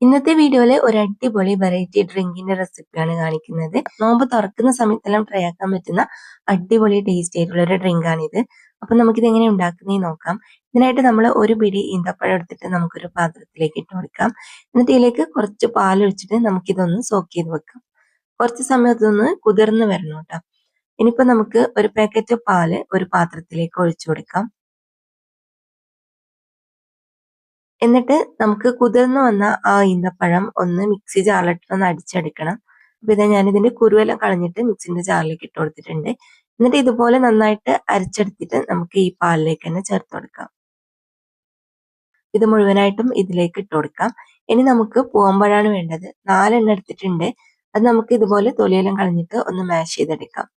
ഇന്നത്തെ വീഡിയോയില് ഒരു അടിപൊളി വെറൈറ്റി ഡ്രിങ്കിന്റെ റെസിപ്പിയാണ് കാണിക്കുന്നത്. നോമ്പ് തുറക്കുന്ന സമയത്തെല്ലാം ട്രൈ ആക്കാൻ പറ്റുന്ന അടിപൊളി ടേസ്റ്റി ആയിട്ടുള്ള ഒരു ഡ്രിങ്ക് ആണിത്. അപ്പൊ നമുക്കിത് എങ്ങനെ ഉണ്ടാക്കുന്നതെന്ന് നോക്കാം. ഇതിനായിട്ട് നമ്മൾ ഒരു പിടി ഈന്തപ്പഴം എടുത്തിട്ട് നമുക്കൊരു പാത്രത്തിലേക്ക് ഇട്ട് കൊടുക്കാം. എന്നിട്ട് ഇതിലേക്ക് കുറച്ച് പാൽ ഒഴിച്ചിട്ട് നമുക്കിതൊന്ന് സോക്ക് ചെയ്ത് വെക്കാം. കുറച്ച് സമയം ഇതൊന്ന് കുതിർന്ന് വരണം കേട്ടോ. ഇനിയിപ്പോ നമുക്ക് ഒരു പാക്കറ്റ് പാല് ഒരു പാത്രത്തിലേക്ക് ഒഴിച്ചു കൊടുക്കാം. എന്നിട്ട് നമുക്ക് കുതിർന്നു വന്ന ആ ഈന്തപ്പഴം ഒന്ന് മിക്സി ജാറിലിട്ട് ഒന്ന് അടിച്ചെടുക്കണം. അപ്പൊ ഇതാ ഞാനിതിന്റെ കുരുവെല്ലാം കളഞ്ഞിട്ട് മിക്സിന്റെ ജാറിലേക്ക് ഇട്ട് കൊടുത്തിട്ടുണ്ട്. എന്നിട്ട് ഇതുപോലെ നന്നായിട്ട് അരച്ചെടുത്തിട്ട് നമുക്ക് ഈ പാലിലേക്ക് തന്നെ ചേർത്ത് കൊടുക്കാം. ഇത് മുഴുവനായിട്ടും ഇതിലേക്ക് ഇട്ട് കൊടുക്കാം. ഇനി നമുക്ക് പൂവമ്പഴമാണ് വേണ്ടത്. 4 എണ്ണം എടുത്തിട്ടുണ്ട്. അത് നമുക്ക് ഇതുപോലെ തൊലിയെല്ലാം കളഞ്ഞിട്ട് ഒന്ന് മാഷ് ചെയ്തെടുക്കാം.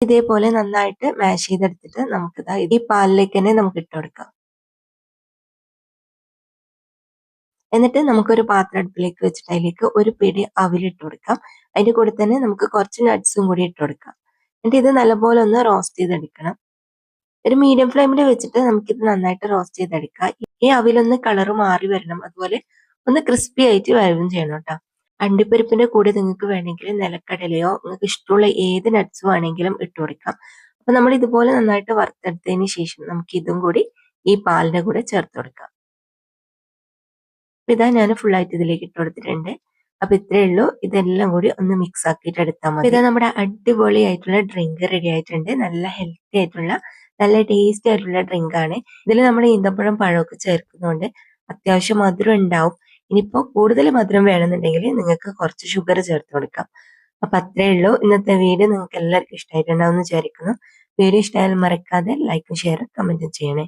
ഇതേപോലെ നന്നായിട്ട് മാഷ് ചെയ്തെടുത്തിട്ട് നമുക്കിതാ ഈ പാലിലേക്ക് തന്നെ നമുക്ക് ഇട്ട് കൊടുക്കാം. എന്നിട്ട് നമുക്കൊരു പാത്രം അടുപ്പിലേക്ക് വെച്ചിട്ട് അതിലേക്ക് ഒരു പിടി അവിലിട്ട് കൊടുക്കാം. അതിന്റെ കൂടെ തന്നെ നമുക്ക് കുറച്ച് നട്ട്സും കൂടി ഇട്ട് കൊടുക്കാം. എന്നിട്ട് ഇത് നല്ലപോലെ ഒന്ന് റോസ്റ്റ് ചെയ്തെടുക്കണം. ഒരു മീഡിയം ഫ്ലെയിമിൽ വെച്ചിട്ട് നമുക്കിത് നന്നായിട്ട് റോസ്റ്റ് ചെയ്തെടുക്കാം. ഈ അവിലൊന്ന് കളർ മാറി വരണം. അതുപോലെ ഒന്ന് ക്രിസ്പി ആയിട്ട് വരവും ചെയ്യണം കേട്ടോ. അണ്ടിപ്പരിപ്പിന്റെ കൂടെ നിങ്ങൾക്ക് വേണമെങ്കിൽ നിലക്കടലയോ നിങ്ങൾക്ക് ഇഷ്ടമുള്ള ഏത് നട്ട്സ് വേണമെങ്കിലും ഇട്ട് കൊടുക്കാം. അപ്പൊ നമ്മൾ ഇതുപോലെ നന്നായിട്ട് വറുത്തെടുത്തതിന് ശേഷം നമുക്ക് ഇതും കൂടി ഈ പാലിന്റെ കൂടെ ചേർത്ത് കൊടുക്കാം. ഇതാ ഞാൻ ഫുള്ളായിട്ട് ഇതിലേക്ക് ഇട്ട് കൊടുത്തിട്ടുണ്ട്. അപ്പൊ ഇത്രയേ ഉള്ളൂ. ഇതെല്ലാം കൂടി ഒന്ന് മിക്സ് ആക്കിയിട്ട് എടുത്താൽ മതി. ഇതാ നമ്മുടെ അടിപൊളി ആയിട്ടുള്ള ഡ്രിങ്ക് റെഡി ആയിട്ടുണ്ട്. നല്ല ഹെൽത്തി ആയിട്ടുള്ള നല്ല ടേസ്റ്റി ആയിട്ടുള്ള ഡ്രിങ്ക് ആണ്. ഇതിൽ നമ്മൾ ഈന്തപ്പഴം പഴമൊക്കെ ചേർക്കുന്നതുകൊണ്ട് അത്യാവശ്യം മധുരം ഉണ്ടാവും. ഇനിയിപ്പോ കൂടുതൽ മധുരം വേണമെന്നുണ്ടെങ്കിൽ നിങ്ങൾക്ക് കുറച്ച് ഷുഗർ ചേർത്ത് കൊടുക്കാം. അപ്പൊ അത്രയേ ഉള്ളൂ. ഇന്നത്തെ വീഡിയോ നിങ്ങൾക്ക് എല്ലാവർക്കും ഇഷ്ടമായിട്ടുണ്ടാവും എന്ന് വിചാരിക്കുന്നു. വീഡിയോ ഇഷ്ടമായാലും മറക്കാതെ ലൈക്കും ഷെയറും കമന്റും ചെയ്യണേ.